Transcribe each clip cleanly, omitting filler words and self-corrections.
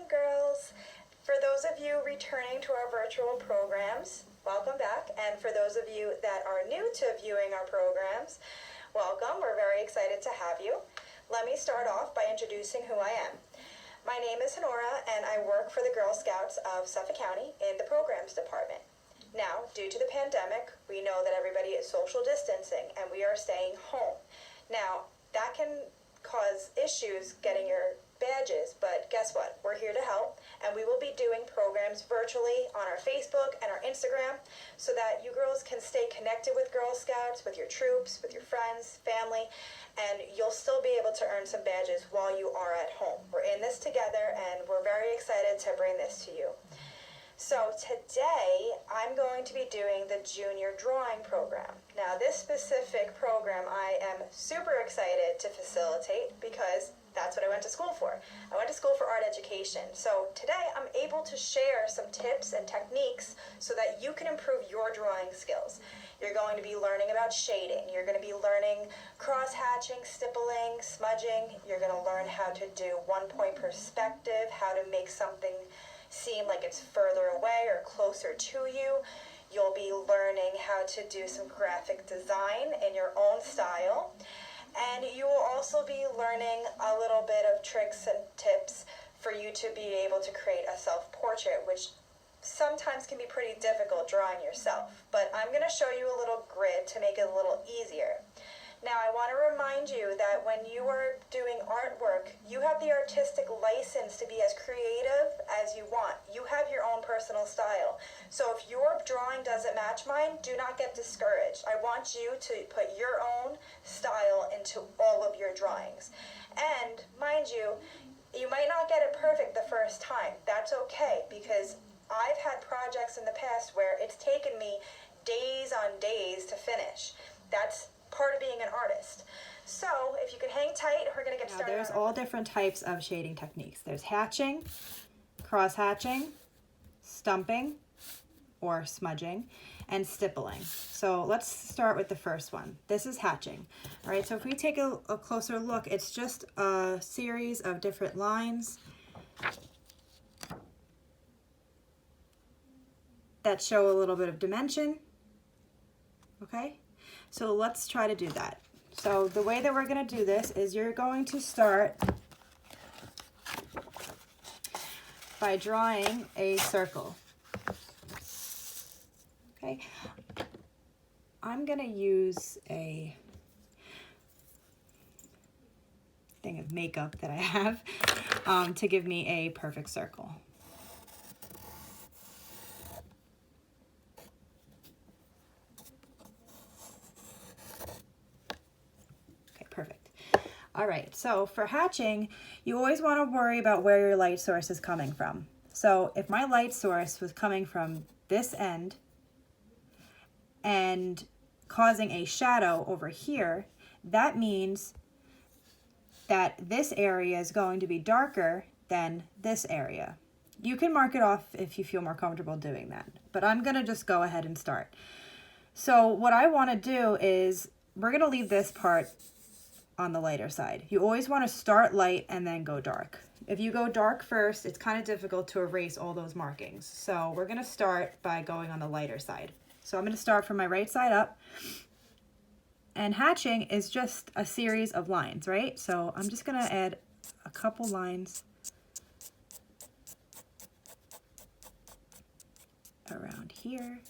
Welcome, girls. For those of you returning to our virtual programs, welcome back. And for those of you that are new to viewing our programs, welcome. We're very excited to have you. Let me start off by introducing who I am. My name is Honora, and I work for the Girl Scouts of Suffolk County in the programs department. Now, due to the pandemic, we know that everybody is social distancing, and we are staying home. Now, that can cause issues getting your badges, but guess what? We're here to help, and we will be doing programs virtually on our Facebook and our Instagram so that you girls can stay connected with Girl Scouts, with your troops, with your friends, family, and you'll still be able to earn some badges while you are at home. We're in this together, and we're very excited to bring this to you. So today, I'm going to be doing the junior drawing program. Now, this specific program I am super excited to facilitate because that's what I went to school for. I went to school for art education. So today, I'm able to share some tips and techniques so that you can improve your drawing skills. You're going to be learning about shading. You're going to be learning cross-hatching, stippling, smudging. You're going to learn how to do one-point perspective, how to make something seem like it's further away or closer to you. You'll be learning how to do some graphic design in your own style. And you will also be learning a little bit of tricks and tips for you to be able to create a self-portrait, which sometimes can be pretty difficult drawing yourself. But I'm going to show you a little grid to make it a little easier. Now, I want to remind you that when you are doing artwork, you have the artistic license to be as creative as you want. You have your own personal style. So if your drawing doesn't match mine, do not get discouraged. I want you to put your own style into all of your drawings. And mind you, you might not get it perfect the first time. That's okay, because I've had projects in the past where it's taken me days on days to finish. That's part of being an artist. So if you can hang tight, we're going to get started. There's all different types of shading techniques. There's hatching, cross hatching, stumping or smudging, and stippling. So let's start with the first one. This is hatching. All right, so if we take a closer look, it's just a series of different lines that show a little bit of dimension. Okay, so let's try to do that. So the way that we're going to do this is you're going to start by drawing a circle. Okay, I'm going to use a thing of makeup that I have to give me a perfect circle. Perfect. All right, so for hatching, you always want to worry about where your light source is coming from. So if my light source was coming from this end and causing a shadow over here, that means that this area is going to be darker than this area. You can mark it off if you feel more comfortable doing that, but I'm going to just go ahead and start. So what I want to do is we're going to leave this part on the lighter side. You always want to start light and then go dark. If you go dark first, it's kind of difficult to erase all those markings. So we're going to start by going on the lighter side. So I'm going to start from my right side up. And hatching is just a series of lines, right? So I'm just going to add a couple lines around here.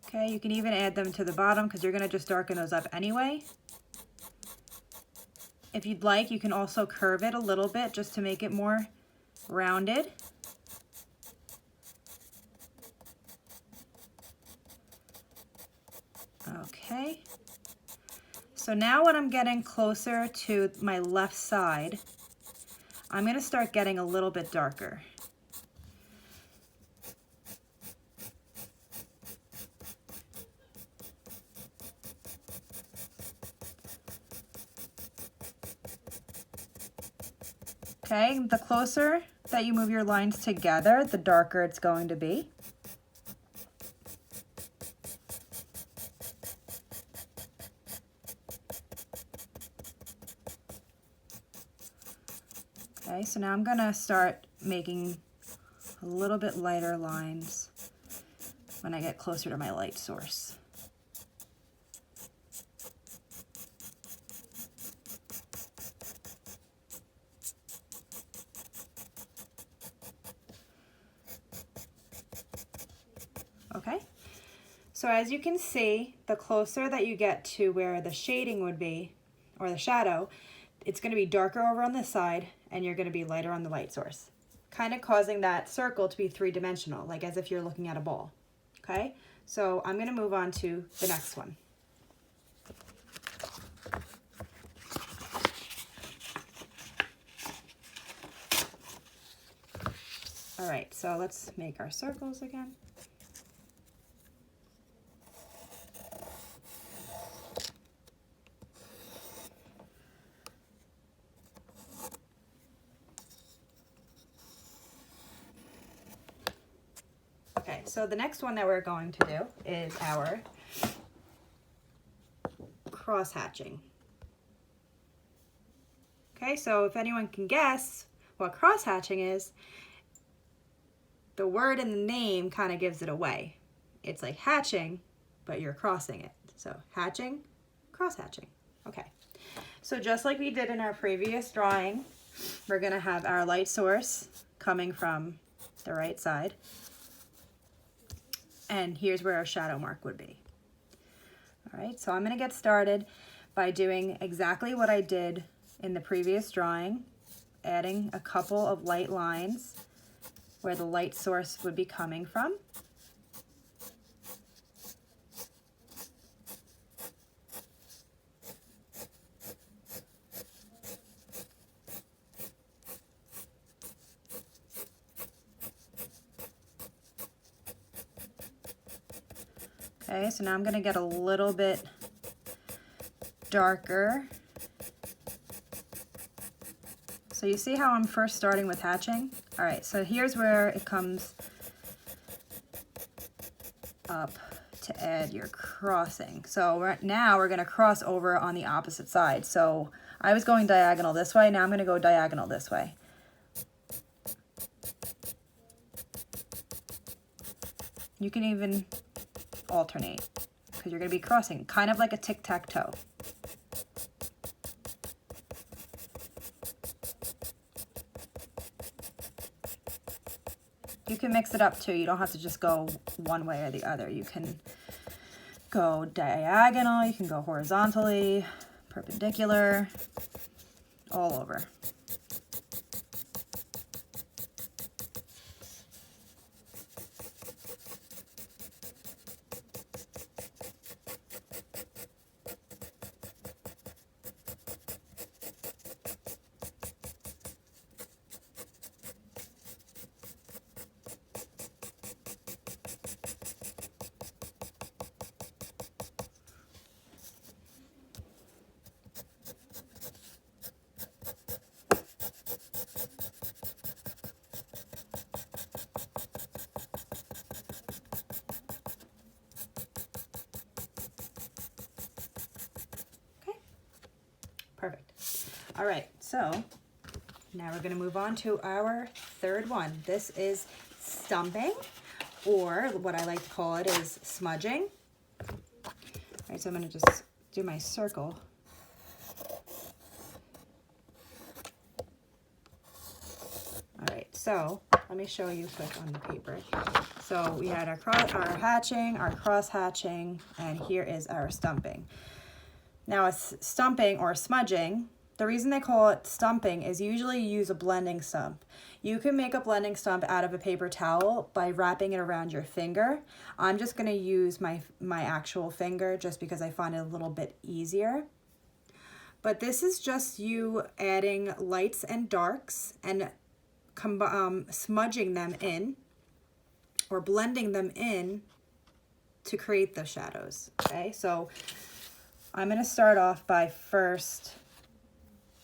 Okay, you can even add them to the bottom because you're going to just darken those up anyway. If you'd like, you can also curve it a little bit just to make it more rounded. Okay. So now when I'm getting closer to my left side, I'm going to start getting a little bit darker. Okay, the closer that you move your lines together, the darker it's going to be. Okay, so now I'm gonna start making a little bit lighter lines when I get closer to my light source. Okay, so as you can see, the closer that you get to where the shading would be, or the shadow, it's going to be darker over on this side and you're going to be lighter on the light source, kind of causing that circle to be three-dimensional, like as if you're looking at a ball. Okay, so I'm going to move on to the next one. All right, so let's make our circles again. Okay, so the next one that we're going to do is our cross hatching. Okay, so if anyone can guess what cross hatching is, the word in the name kind of gives it away. It's like hatching, but you're crossing it. So hatching, cross hatching. Okay, so just like we did in our previous drawing, we're gonna have our light source coming from the right side. And here's where our shadow mark would be. All right, so I'm gonna get started by doing exactly what I did in the previous drawing, adding a couple of light lines where the light source would be coming from. Okay, so now I'm gonna get a little bit darker. So you see how I'm first starting with hatching? All right, so here's where it comes up to add your crossing. So now we're gonna cross over on the opposite side. So I was going diagonal this way, now I'm gonna go diagonal this way. You can even alternate because you're gonna be crossing, kind of like a tic-tac-toe. You can mix it up too. You don't have to just go one way or the other. You can go diagonal, you can go horizontally, perpendicular, all over. Perfect. All right, so now we're gonna move on to our third one. This is stumping, or what I like to call it is smudging. All right, so I'm gonna just do my circle. All right, so let me show you quick on the paper. So we had our hatching, our cross hatching, and here is our stumping. Now, it's stumping or smudging. The reason they call it stumping is usually you use a blending stump. You can make a blending stump out of a paper towel by wrapping it around your finger. I'm just going to use my actual finger just because I find it a little bit easier. But this is just you adding lights and darks and smudging them in or blending them in to create the shadows. Okay, so I'm going to start off by first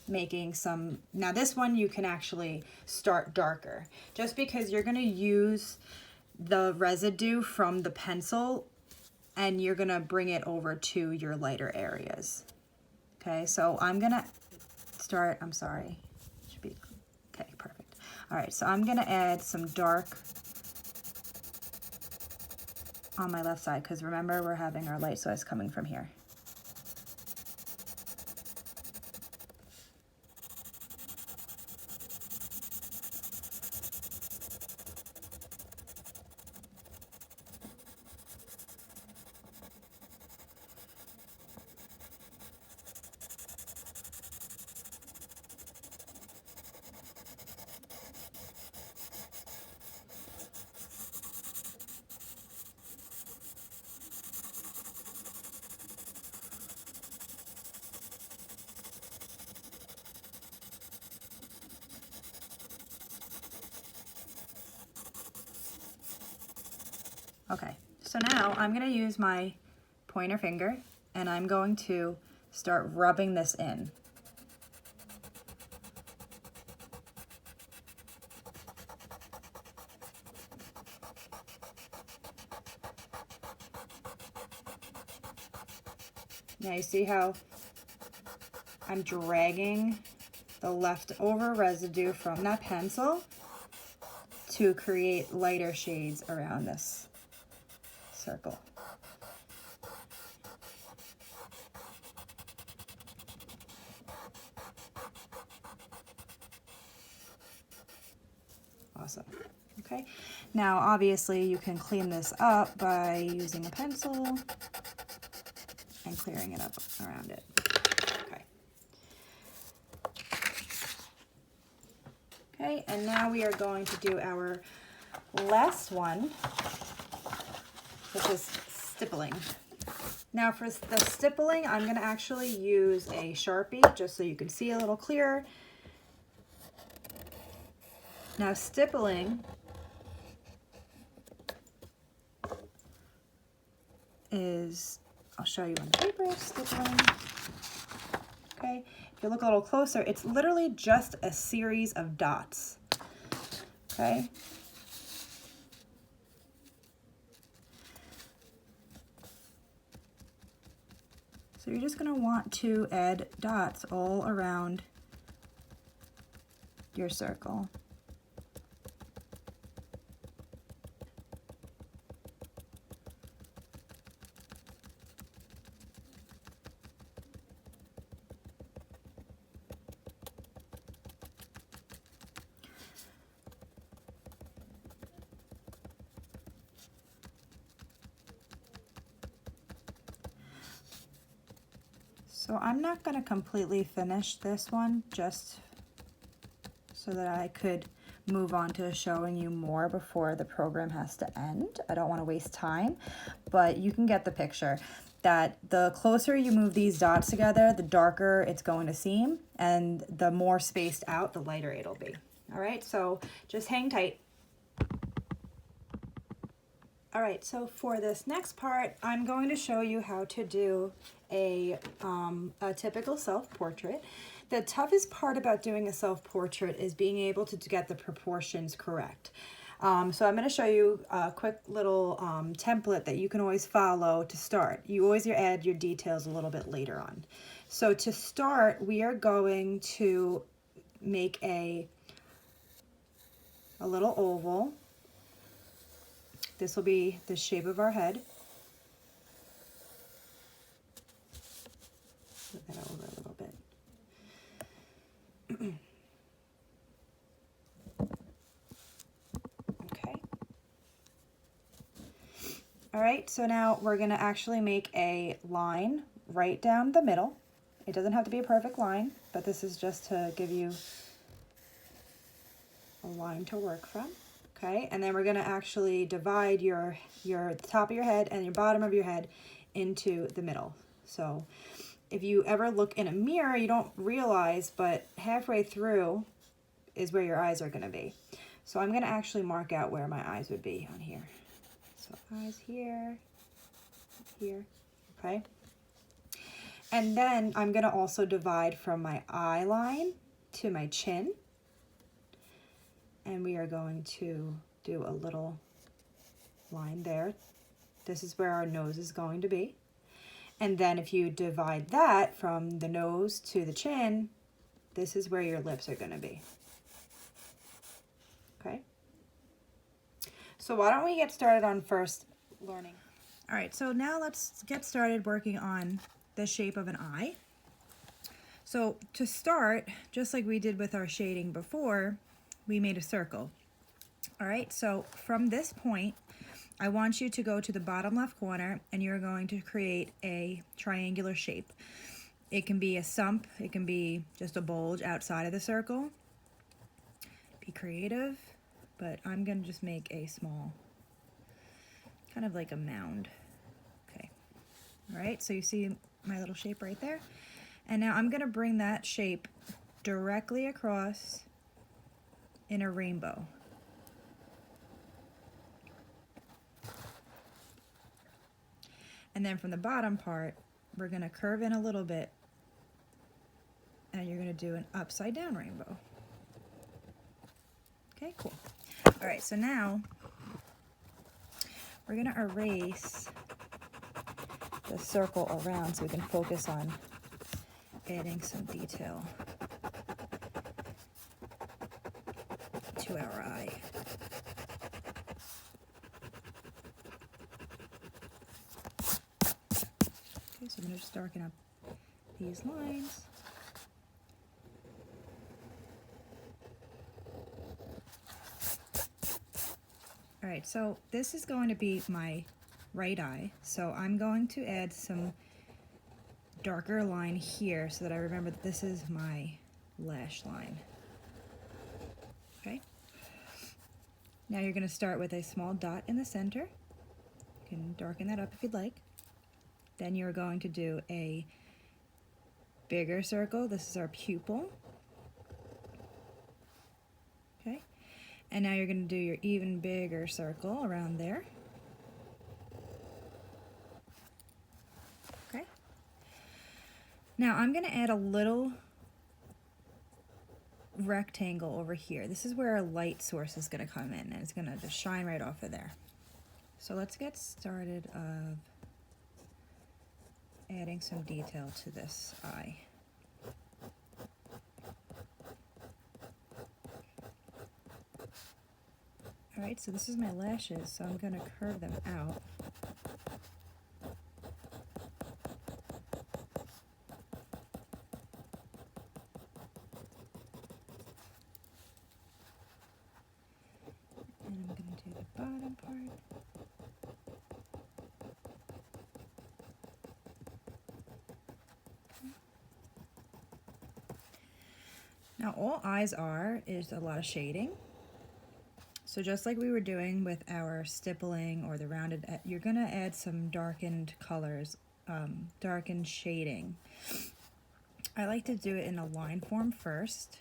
making some, now this one you can actually start darker just because you're going to use the residue from the pencil and you're going to bring it over to your lighter areas. Okay, so I'm going to start, I'm sorry, should be, Okay, perfect. All right, so I'm gonna add some dark on my left side, because remember, we're having our light source coming from here. Okay, so now I'm gonna use my pointer finger and I'm going to start rubbing this in. Now you see how I'm dragging the leftover residue from that pencil to create lighter shades around this circle. Awesome. Okay, now obviously you can clean this up by using a pencil and clearing it up around it. Okay. Okay, and now we are going to do our last one, which is stippling. Now for the stippling, I'm going to actually use a Sharpie just so you can see a little clearer. Now stippling is, I'll show you on the paper, stippling. Okay, if you look a little closer, it's literally just a series of dots. Okay. So you're just going to want to add dots all around your circle. So I'm not going to completely finish this one just so that I could move on to showing you more before the program has to end. I don't want to waste time, but you can get the picture that the closer you move these dots together, the darker it's going to seem, and the more spaced out, the lighter it'll be. All right, so just hang tight. All right, so for this next part, I'm going to show you how to do a typical self-portrait. The toughest part about doing a self-portrait is being able to get the proportions correct. So I'm going to show you a quick little template that you can always follow to start. You always add your details a little bit later on. So to start, we are going to make a little oval. This will be the shape of our head. Move that over a little bit. Okay. All right, so now we're going to actually make a line right down the middle. It doesn't have to be a perfect line, but this is just to give you a line to work from. Okay, and then we're going to actually divide your top of your head and your bottom of your head into the middle. So if you ever look in a mirror, you don't realize, but halfway through is where your eyes are going to be. So I'm going to actually mark out where my eyes would be on here. So eyes here, here, okay? And then I'm going to also divide from my eye line to my chin. And we are going to do a little line there. This is where our nose is going to be. And then if you divide that from the nose to the chin, this is where your lips are going to be. Okay. So why don't we get started on first learning? All right, so now let's get started working on the shape of an eye. So to start, just like we did with our shading before, we made a circle. All right, so from this point, I want you to go to the bottom left corner and you're going to create a triangular shape. It can be a sump, it can be just a bulge outside of the circle. Be creative, but I'm gonna just make a small, kind of like a mound. Okay, all right, so you see my little shape right there? And now I'm gonna bring that shape directly across in a rainbow. And then from the bottom part, we're gonna curve in a little bit and you're gonna do an upside down rainbow. Okay, cool. All right, so now we're gonna erase the circle around so we can focus on adding some detail to our eye. Okay, so I'm gonna just darken up these lines. All right, so this is going to be my right eye. So I'm going to add some darker line here so that I remember that this is my lash line. Okay. Now you're going to start with a small dot in the center. You can darken that up if you'd like. Then you're going to do a bigger circle. This is our pupil. Okay. And now you're going to do your even bigger circle around there. Okay. Now I'm going to add a little rectangle over here. This is where our light source is going to come in, and it's going to just shine right off of there. So let's get started of adding some detail to this eye. All right, so this is my lashes, so I'm going to curve them out. And I'm going to do the bottom part. Okay. Now all eyes are is a lot of shading. So just like we were doing with our stippling or the rounded, you're going to add some darkened colors, darkened shading. I like to do it in a line form first.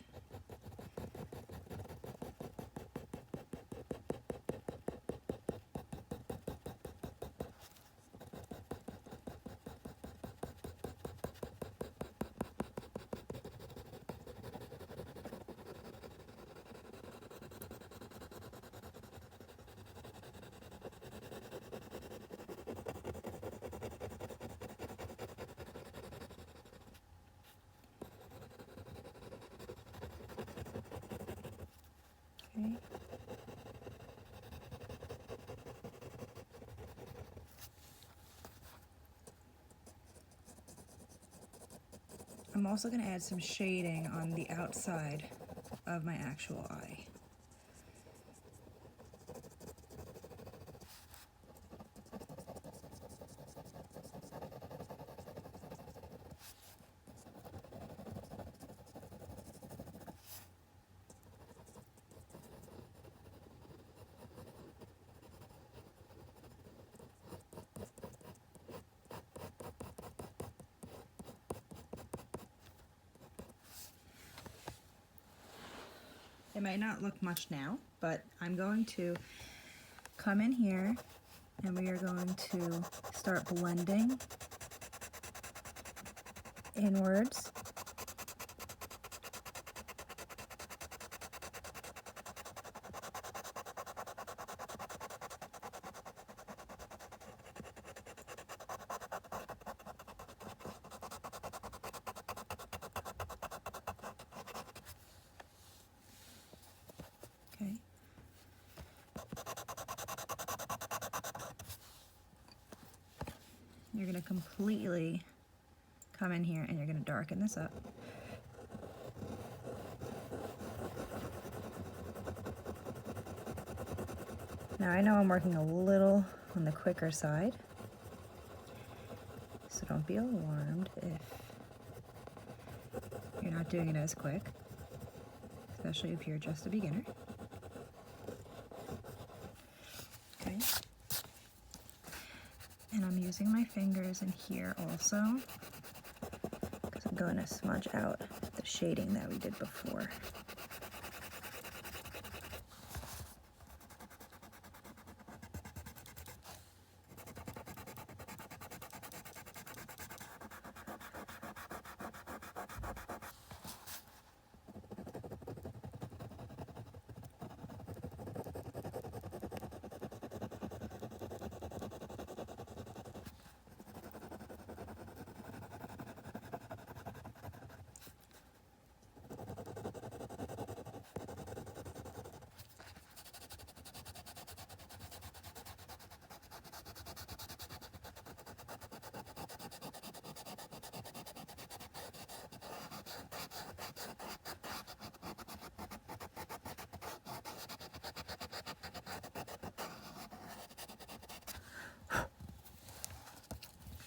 Okay. I'm also going to add some shading on the outside of my actual eye. It might not look much now, but I'm going to come in here and we are going to start blending inwards. Okay, you're gonna completely come in here and you're gonna darken this up. Now I know I'm working a little on the quicker side, so don't be alarmed if you're not doing it as quick, especially if you're just a beginner. Okay. And I'm using my fingers in here also, because I'm going to smudge out the shading that we did before.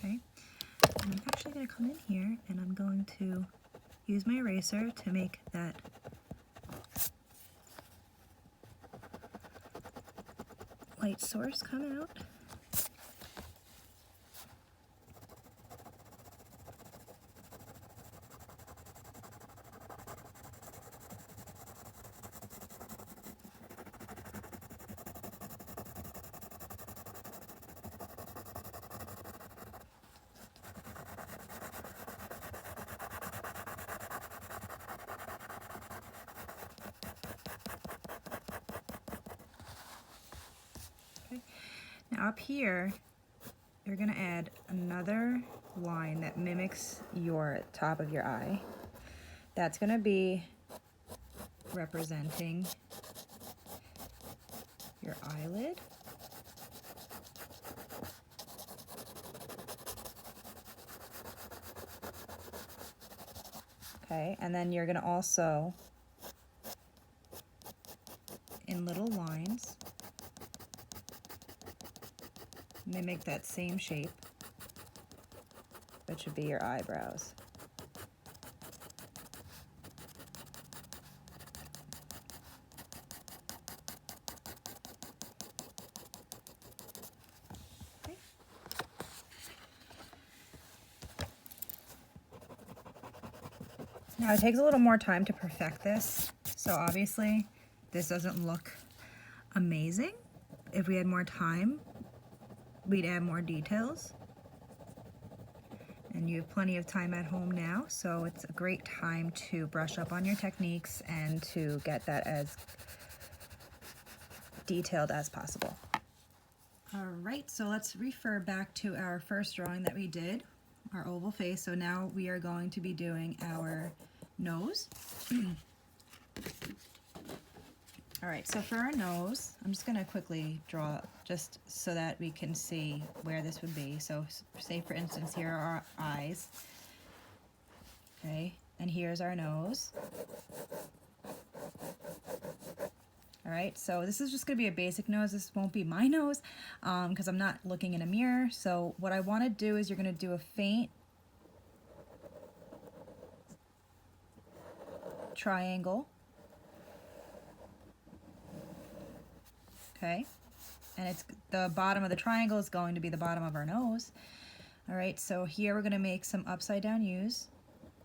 Okay, and I'm actually going to come in here and I'm going to use my eraser to make that light source come out. Now up here, you're gonna add another line that mimics your top of your eye. That's gonna be representing your eyelid. Okay, and then you're gonna also, in little lines, mimic that same shape, that should be your eyebrows. Okay. Now it takes a little more time to perfect this, so obviously this doesn't look amazing. If we had more time, we'd add more details. And you have plenty of time at home now, so it's a great time to brush up on your techniques and to get that as detailed as possible. All right, so let's refer back to our first drawing that we did, our oval face. So now we are going to be doing our nose. All right, so for our nose, I'm just gonna quickly draw just so that we can see where this would be. So say for instance, here are our eyes, okay, and here's our nose. All right, so this is just gonna be a basic nose. This won't be my nose because I'm not looking in a mirror. So what I wanna do is you're gonna do a faint triangle. Okay, and it's the bottom of the triangle is going to be the bottom of our nose. All right, so here we're going to make some upside down U's.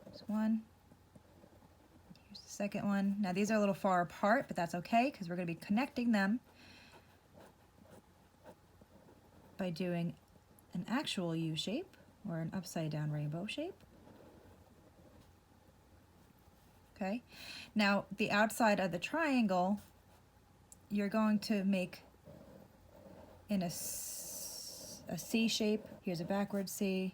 There's one. Here's the second one. Now these are a little far apart, but that's okay because we're going to be connecting them by doing an actual U shape or an upside down rainbow shape. Okay, now the outside of the triangle, you're going to make in a C shape. Here's a backward C.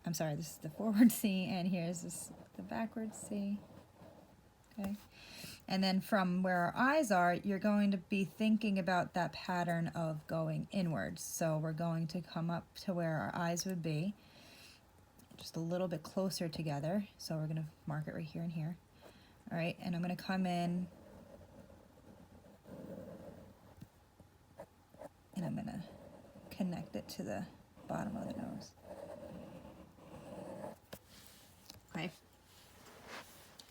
I'm sorry, this is the forward C, and here's the backward C. Okay, And then from where our eyes are, you're going to be thinking about that pattern of going inwards. So we're going to come up to where our eyes would be, just a little bit closer together. So we're going to mark it right here and here. All right, and I'm going to come in and I'm going to connect it to the bottom of the nose. Okay.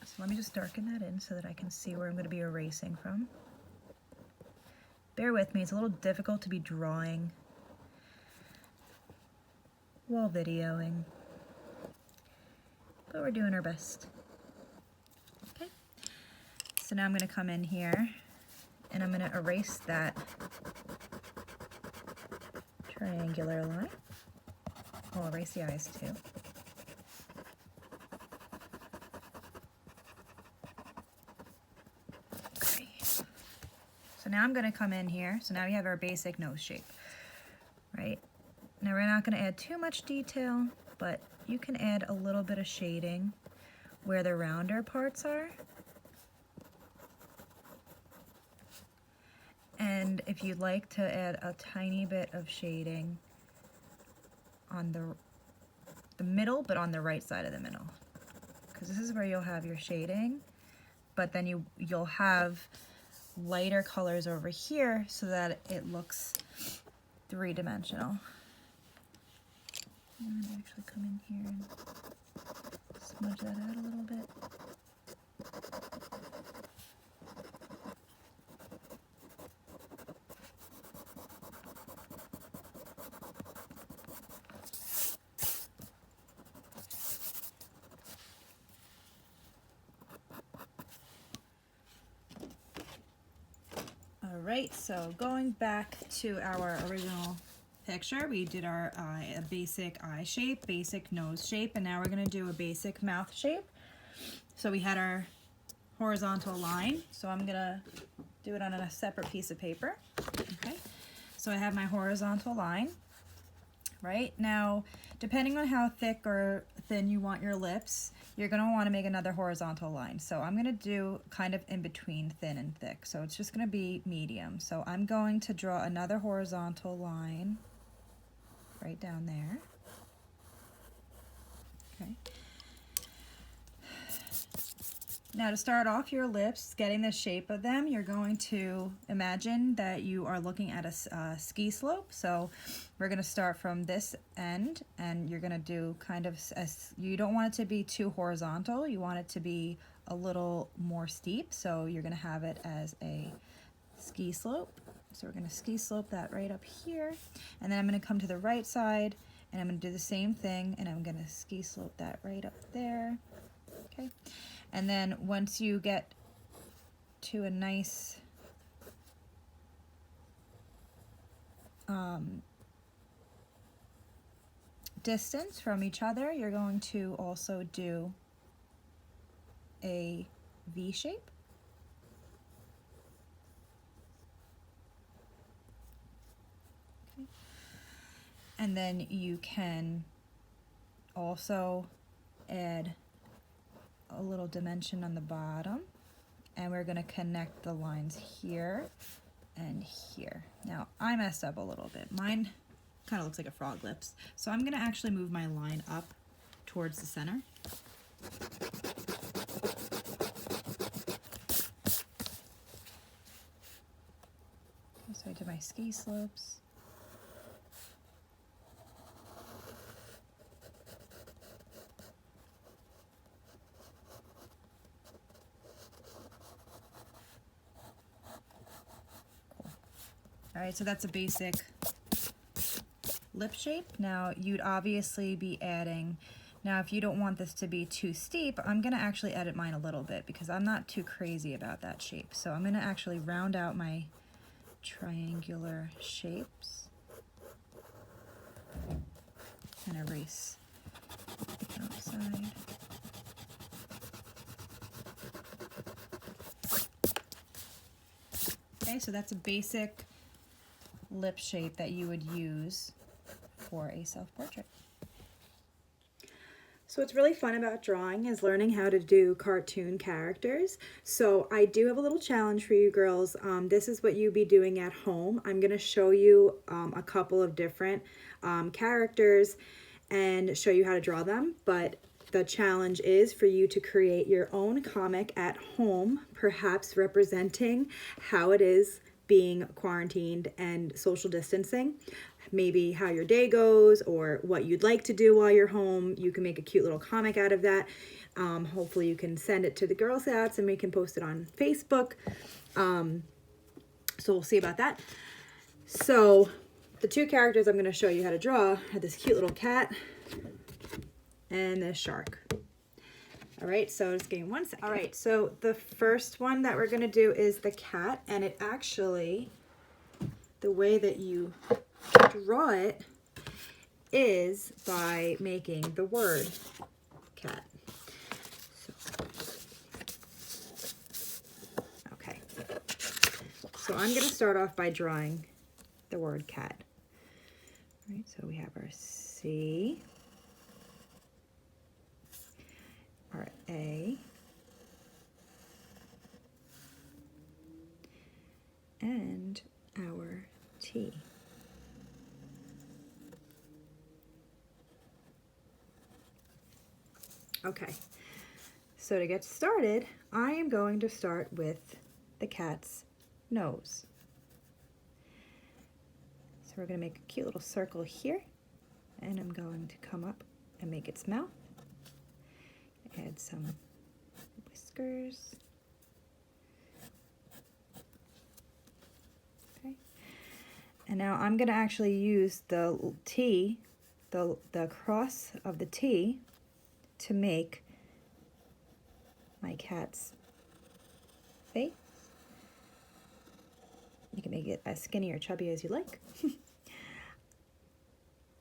So let me just darken that in so that I can see where I'm going to be erasing from. Bear with me, it's a little difficult to be drawing while videoing, but we're doing our best. Okay. So now I'm going to come in here and I'm going to erase that triangular line. I'll erase the eyes too. Okay. So now I'm going to come in here. So now we have our basic nose shape, right? Now we're not going to add too much detail, but you can add a little bit of shading where the rounder parts are. And if you'd like to add a tiny bit of shading on the middle, but on the right side of the middle, because this is where you'll have your shading, but then you'll have lighter colors over here so that it looks three-dimensional. I'm gonna actually come in here and smudge that out a little bit. All right, so going back to our original picture, we did our a basic eye shape, basic nose shape, and now we're going to do a basic mouth shape. So we had our horizontal line, so I'm going to do it on a separate piece of paper. Okay, so I have my horizontal line. Right now, depending on how thick or thin you want your lips, you're going to want to make another horizontal line. So I'm going to do kind of in between thin and thick. So it's just going to be medium. So I'm going to draw another horizontal line right down there. Okay. Now to start off your lips, getting the shape of them, you're going to imagine that you are looking at a ski slope. So we're going to start from this end and you're going to do kind of, you don't want it to be too horizontal, you want it to be a little more steep. So you're going to have it as a ski slope. So we're going to ski slope that right up here. And then I'm going to come to the right side and I'm going to do the same thing and I'm going to ski slope that right up there. Okay. And then once you get to a nice distance from each other, you're going to also do a V shape. Okay. And then you can also add a little dimension on the bottom, and we're going to connect the lines here and here. Now I messed up a little bit. Mine kind of looks like a frog lips, so I'm going to actually move my line up towards the center. So I did my ski slopes. All right, so that's a basic lip shape. Now you'd obviously be adding, now if you don't want this to be too steep, I'm gonna actually edit mine a little bit because I'm not too crazy about that shape. So I'm gonna actually round out my triangular shapes and erase the outside. Okay, so that's a basic lip shape that you would use for a self-portrait. So what's really fun about drawing is learning how to do cartoon characters. So I do have a little challenge for you girls. This is what you'd be doing at home. I'm going to show you a couple of different characters and show you how to draw them. But the challenge is for you to create your own comic at home, perhaps representing how it is being quarantined and social distancing. Maybe how your day goes or what you'd like to do while you're home. You can make a cute little comic out of that. Hopefully you can send it to the Girl Scouts and we can post it on Facebook. So we'll see about that. So the two characters I'm going to show you how to draw are this cute little cat and this shark. All right, so just give me 1 second. All right, so the first one that we're going to do is the cat, and it actually, the way that you draw it is by making the word cat. Okay, so I'm going to start off by drawing the word cat. All right, so we have our C, our A, and our T. Okay, so to get started, I am going to start with the cat's nose. So we're going to make a cute little circle here, and I'm going to come up and make its mouth. Add some whiskers. Okay. And now I'm going to actually use the T, the cross of the T, to make my cat's face. You can make it as skinny or chubby as you like.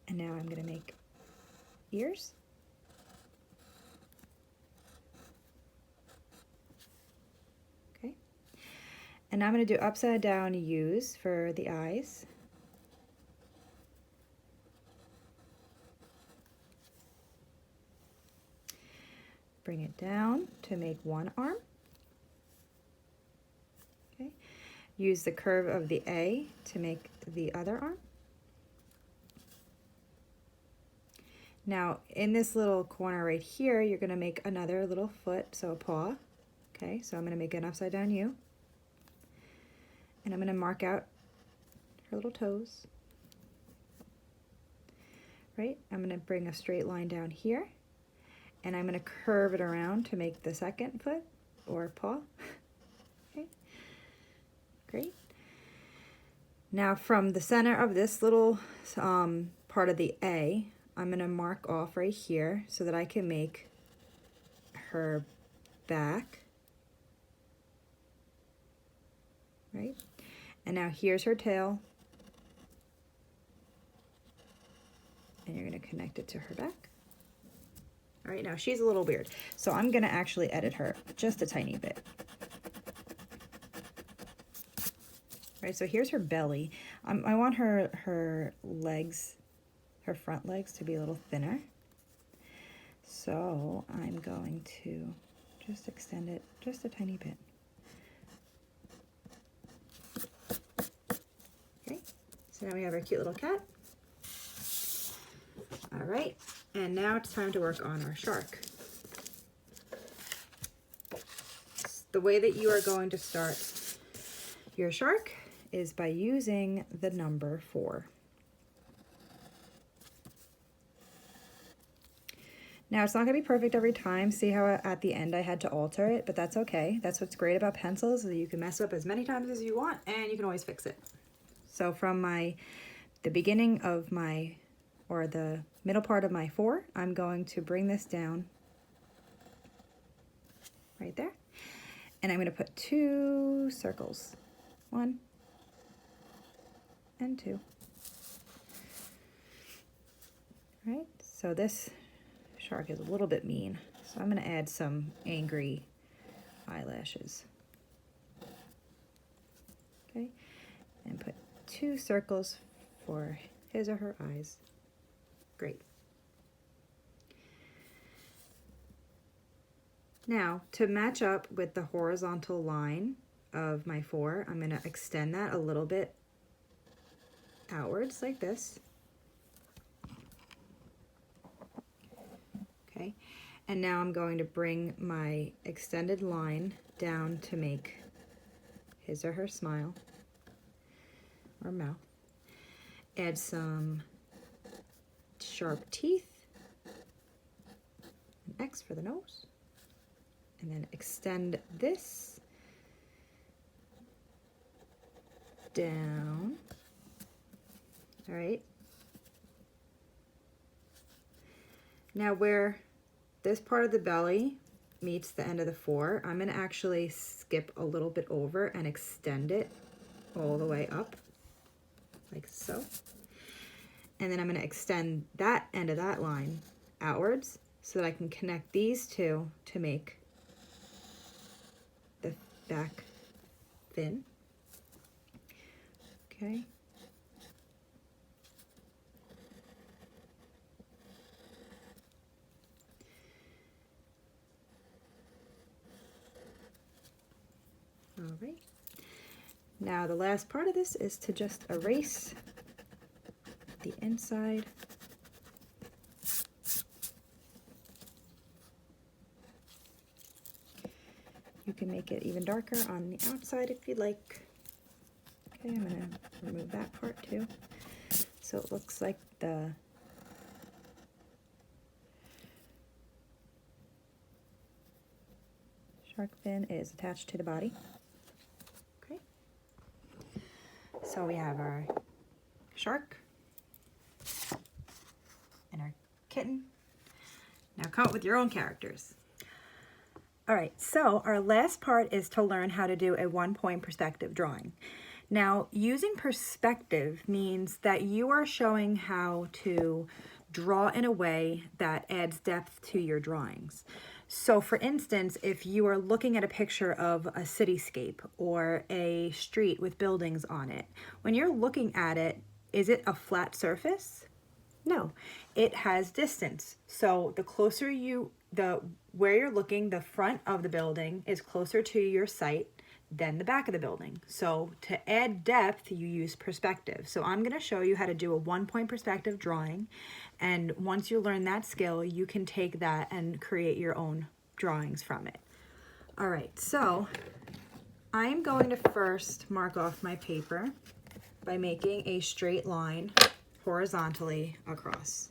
And now I'm going to make ears. Okay. And I'm going to do upside down U's for the eyes. Bring it down to make one arm. Okay. Use the curve of the A to make the other arm. Now, in this little corner right here, you're going to make another little foot, so a paw. Okay, so I'm going to make an upside down U. And I'm going to mark out her little toes. Right, I'm going to bring a straight line down here. And I'm going to curve it around to make the second foot or paw. Okay, great. Now from the center of this little part of the A, I'm going to mark off right here so that I can make her back. Right? And now here's her tail. And you're going to connect it to her back. All right, now she's a little weird, so I'm going to actually edit her just a tiny bit. All right, so here's her belly. I want her legs, her front legs to be a little thinner. So I'm going to just extend it just a tiny bit. Okay, so now we have our cute little cat. All right, and now it's time to work on our shark. The way that you are going to start your shark is by using the number 4. Now, it's not going to be perfect every time. See how at the end I had to alter it, but that's okay. That's what's great about pencils, is that you can mess up as many times as you want, and you can always fix it. So from the beginning of my, or the middle part of my 4, I'm going to bring this down right there. And I'm going to put 2 circles, 1 and 2. All right, so this shark is a little bit mean, so I'm going to add some angry eyelashes. Okay, and put 2 circles for his or her eyes. Great. Now, to match up with the horizontal line of my 4, I'm going to extend that a little bit outwards like this. Okay, and now I'm going to bring my extended line down to make his or her smile or mouth. Add some sharp teeth, an X for the nose, and then extend this down. All right. Now where this part of the belly meets the end of the 4, I'm going to actually skip a little bit over and extend it all the way up, like so. And then I'm going to extend that end of that line outwards so that I can connect these two to make the back fin. Okay. All right. Now the last part of this is to just erase the inside. You can make it even darker on the outside if you'd like. Okay, I'm going to remove that part too. So it looks like the shark fin is attached to the body. Okay. So we have our shark and our kitten. Now come up with your own characters. All right, so our last part is to learn how to do a 1-point perspective drawing. Now, using perspective means that you are showing how to draw in a way that adds depth to your drawings. So for instance, if you are looking at a picture of a cityscape or a street with buildings on it, when you're looking at it, is it a flat surface? No, it has distance. So the closer where you're looking, the front of the building is closer to your sight than the back of the building. So to add depth, you use perspective. So I'm going to show you how to do a 1-point perspective drawing. And once you learn that skill, you can take that and create your own drawings from it. All right, so I'm going to first mark off my paper by making a straight line horizontally across.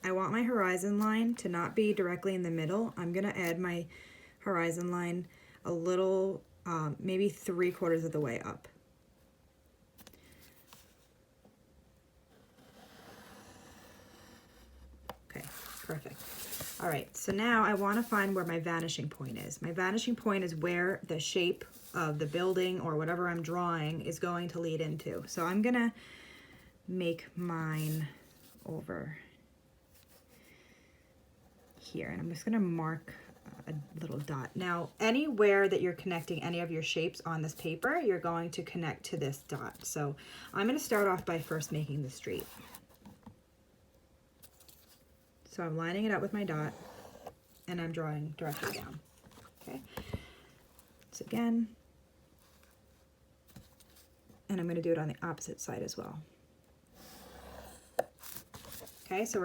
I want my horizon line to not be directly in the middle. I'm going to add my horizon line a little, maybe 3/4 of the way up. Okay, perfect. All right, so now I want to find where my vanishing point is. My vanishing point is where the shape of the building or whatever I'm drawing is going to lead into. So I'm going to make mine over here, and I'm just going to mark a little dot. Now, anywhere that you're connecting any of your shapes on this paper, you're going to connect to this dot. So I'm going to start off by first making the street. So I'm lining it up with my dot, and I'm drawing directly down. Okay. So again, and I'm going to do it on the opposite side as well. Okay, so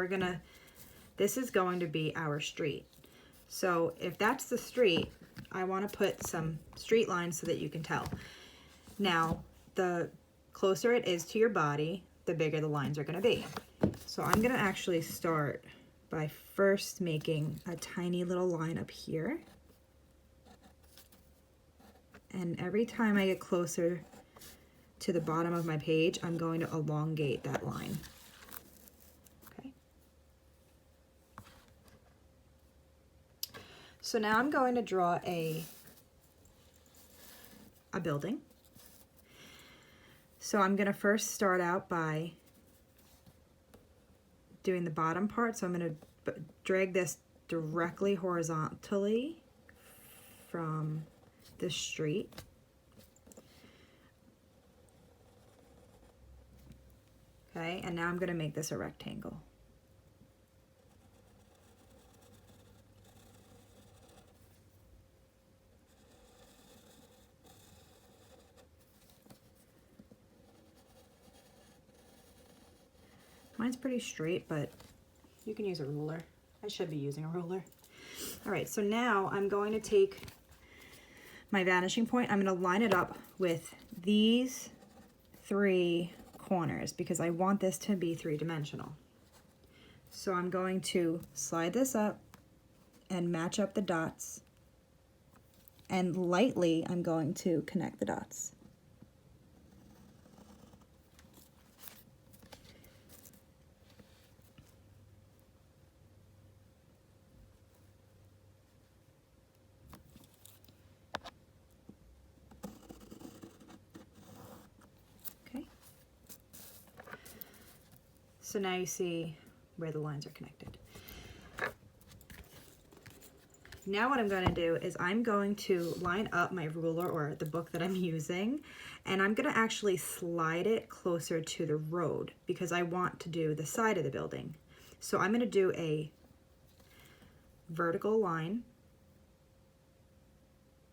this is going to be our street. So if that's the street, I want to put some street lines so that you can tell. Now, the closer it is to your body, the bigger the lines are going to be. So I'm going to actually start by first making a tiny little line up here. And every time I get closer to the bottom of my page, I'm going to elongate that line. Okay. So now I'm going to draw a building. So I'm going to first start out by doing the bottom part. So I'm going to drag this directly horizontally from the street. Okay, and now I'm going to make this a rectangle. Mine's pretty straight, but you can use a ruler. I should be using a ruler. All right, so now I'm going to take my vanishing point. I'm going to line it up with these 3 corners because I want this to be 3-dimensional. So I'm going to slide this up and match up the dots, and lightly I'm going to connect the dots. Okay. So now you see where the lines are connected. Now what I'm going to do is I'm going to line up my ruler or the book that I'm using, and I'm going to actually slide it closer to the road because I want to do the side of the building. So I'm going to do a vertical line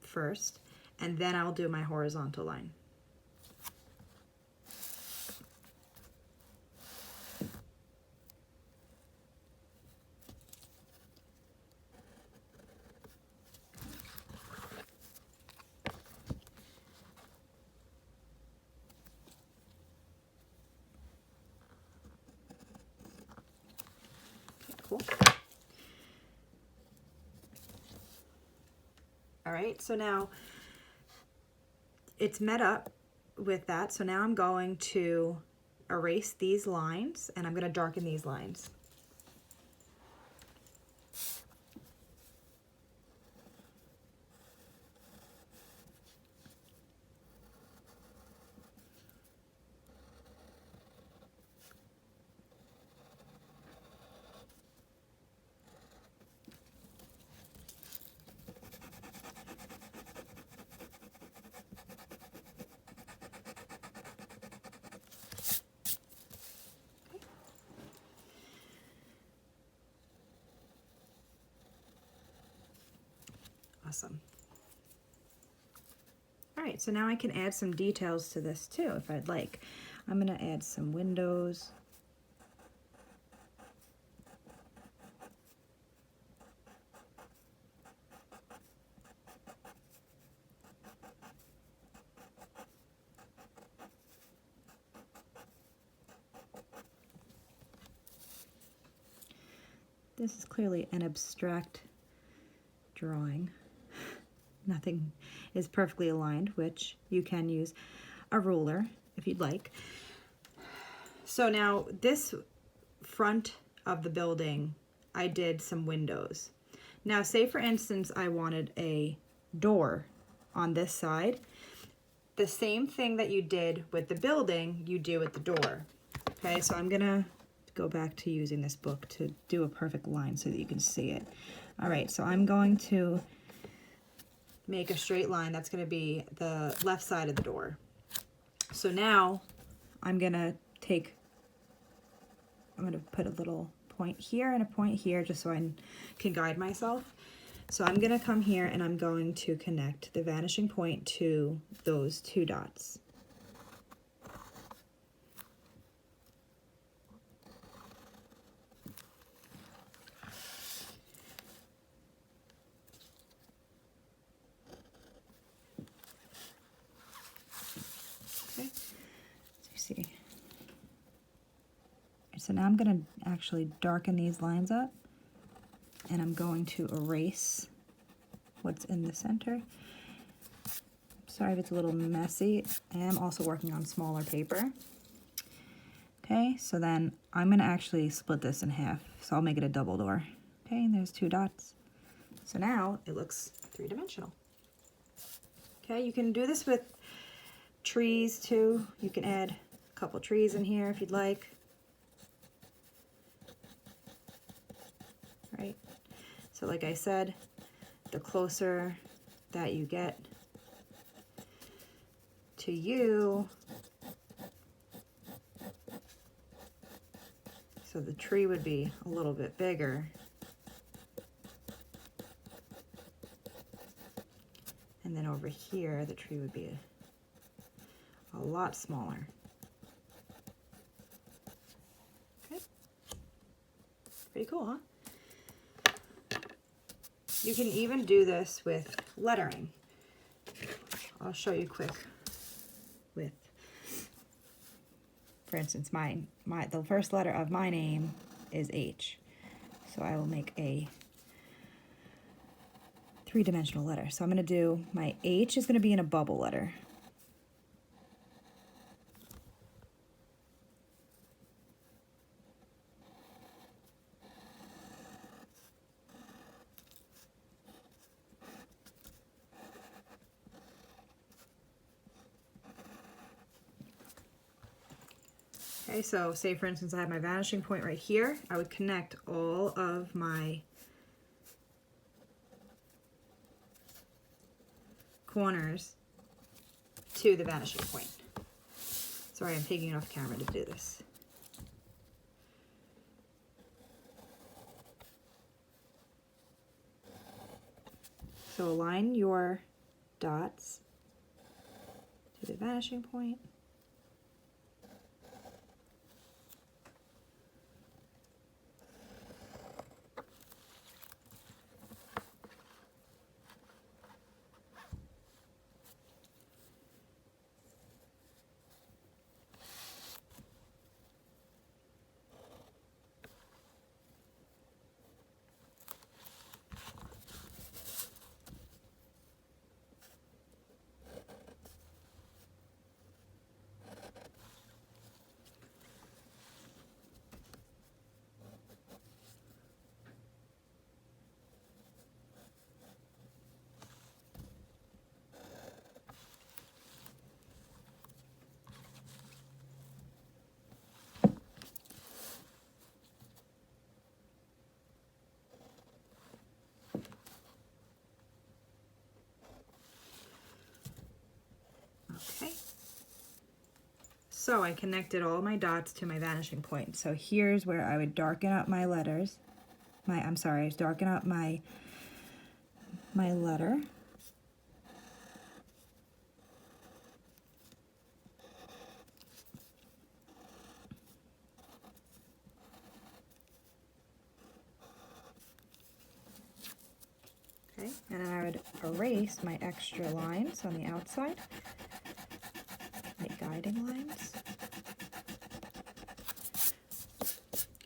first, and then I'll do my horizontal line. Cool. All right, so now it's met up with that. So now I'm going to erase these lines and I'm going to darken these lines. Awesome. All right, so now I can add some details to this too if I'd like. I'm going to add some windows. This is clearly an abstract drawing. Nothing is perfectly aligned, which you can use a ruler if you'd like. So now this front of the building, I did some windows. Now say for instance I wanted a door on this side. The same thing that you did with the building, you do with the door. Okay, so I'm gonna go back to using this book to do a perfect line so that you can see it. All right, so I'm going to make a straight line. That's going to be the left side of the door. So now I'm going to put a little point here and a point here just so I can guide myself. So I'm going to come here and I'm going to connect the vanishing point to those 2 dots. Okay, so you see. So now I'm going to actually darken these lines up, and I'm going to erase what's in the center. Sorry if it's a little messy. I am also working on smaller paper. Okay, so then I'm going to actually split this in half, so I'll make it a double door. Okay, and there's 2 dots. So now it looks 3-dimensional. Okay, you can do this with trees too. You can add a couple trees in here if you'd like. Right? So like I said, the closer that you get to you, so the tree would be a little bit bigger. And then over here, the tree would be a lot smaller. Okay. Pretty cool, huh? You can even do this with lettering. I'll show you quick with, for instance, the first letter of my name is H. So I will make a 3-dimensional letter. So I'm going to do, my H is going to be in a bubble letter. Okay, so say for instance I have my vanishing point right here. I would connect all of my corners to the vanishing point. Sorry, I'm taking it off camera to do this. So align your dots to the vanishing point. Okay. So I connected all my dots to my vanishing point. So here's where I would darken up my letters. Darken up my letter. Okay, and then I would erase my extra lines on the outside, my guiding lines.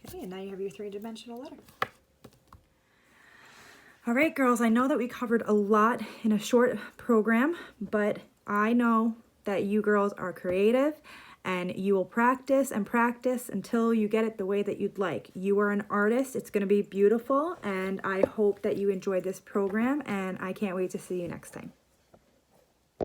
Okay, and now you have your 3-dimensional letter. All right, girls, I know that we covered a lot in a short program, but I know that you girls are creative and you will practice and practice until you get it the way that you'd like. You are an artist. It's going to be beautiful, and I hope that you enjoyed this program, and I can't wait to see you next time.